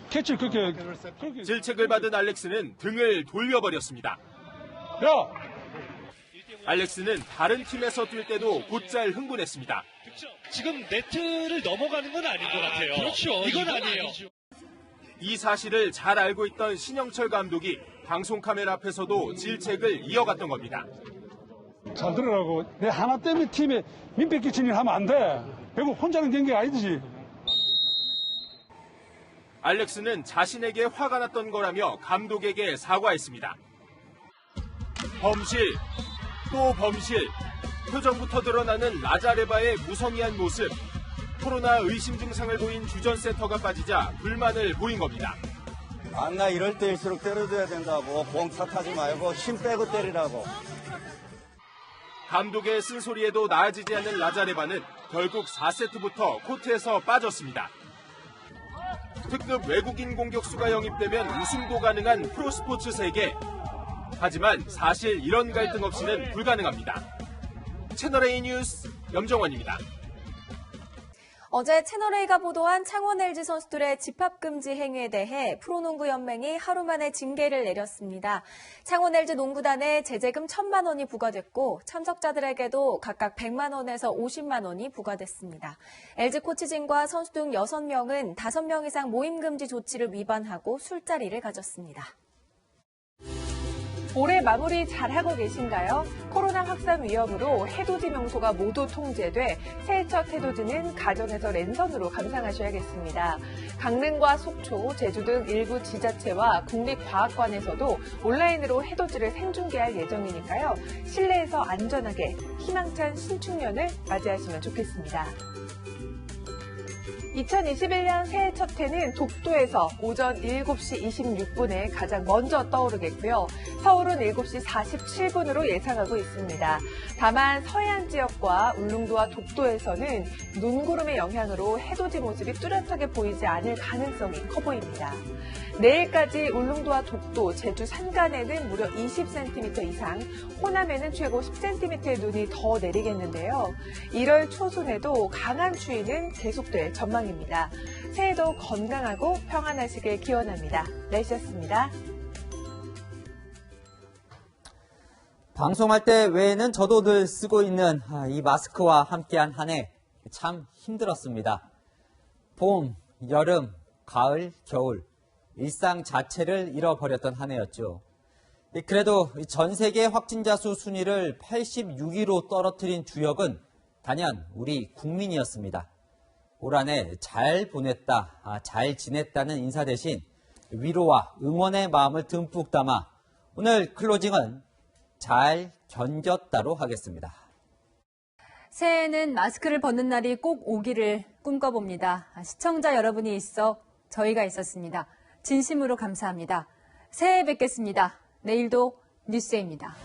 캐치를 그렇게 질책을 받은 알렉스는 등을 돌려버렸습니다. 알렉스는 다른 팀에서 뛸 때도 곧잘 흥분했습니다. 지금 네트를 넘어가는 건 아닌 것 같아요. 그렇죠. 이건 아니에요. 이 사실을 잘 알고 있던 신영철 감독이 방송 카메라 앞에서도 질책을 이어갔던 겁니다. 잘 들으라고. 내 하나 때문에 팀에 민폐 끼치는 일 하면 안 돼. 결국 혼자는 경기가 아니듯이. 알렉스는 자신에게 화가 났던 거라며 감독에게 사과했습니다. 범실, 또 범실, 표정부터 드러나는 라자레바의 무성의한 모습. 코로나 의심 증상을 보인 주전센터가 빠지자 불만을 보인 겁니다. 나 이럴 때일수록 때려줘야 된다고. 공 탓하지 말고 힘 빼고 때리라고. 감독의 쓴소리에도 나아지지 않는 라자레바는 결국 4세트부터 코트에서 빠졌습니다. 특급 외국인 공격수가 영입되면 우승도 가능한 프로스포츠 세계. 하지만 사실 이런 갈등 없이는 불가능합니다. 채널A 뉴스 염정원입니다. 어제 채널A가 보도한 창원 LG 선수들의 집합금지 행위에 대해 프로농구연맹이 하루 만에 징계를 내렸습니다. 창원 LG 농구단에 제재금 1,000만 원이 부과됐고 참석자들에게도 각각 100만 원에서 50만 원이 부과됐습니다. LG 코치진과 선수 등 6명은 5명 이상 모임금지 조치를 위반하고 술자리를 가졌습니다. 올해 마무리 잘하고 계신가요? 코로나 확산 위험으로 해돋이 명소가 모두 통제돼 새해 첫 해돋이는 가정에서 랜선으로 감상하셔야겠습니다. 강릉과 속초, 제주 등 일부 지자체와 국립과학관에서도 온라인으로 해돋이를 생중계할 예정이니까요. 실내에서 안전하게 희망찬 신축년을 맞이하시면 좋겠습니다. 2021년 새해 첫 해는 독도에서 오전 7시 26분에 가장 먼저 떠오르겠고요. 서울은 7시 47분으로 예상하고 있습니다. 다만 서해안 지역과 울릉도와 독도에서는 눈구름의 영향으로 해돋이 모습이 뚜렷하게 보이지 않을 가능성이 커 보입니다. 내일까지 울릉도와 독도, 제주 산간에는 무려 20cm 이상, 호남에는 최고 10cm의 눈이 더 내리겠는데요. 1월 초순에도 강한 추위는 계속될 전망입니다. 새해도 건강하고 평안하시길 기원합니다. 날씨였습니다. 방송할 때 외에는 저도 늘 쓰고 있는 이 마스크와 함께한 한 해 참 힘들었습니다. 봄, 여름, 가을, 겨울, 일상 자체를 잃어버렸던 한 해였죠. 그래도 전 세계 확진자 수 순위를 86위로 떨어뜨린 주역은 단연 우리 국민이었습니다. 올 한 해 잘 보냈다, 잘 지냈다는 인사 대신 위로와 응원의 마음을 듬뿍 담아 오늘 클로징은 잘 견뎠다로 하겠습니다. 새해에는 마스크를 벗는 날이 꼭 오기를 꿈꿔봅니다. 시청자 여러분이 있어 저희가 있었습니다. 진심으로 감사합니다. 새해에 뵙겠습니다. 내일도 뉴스입니다.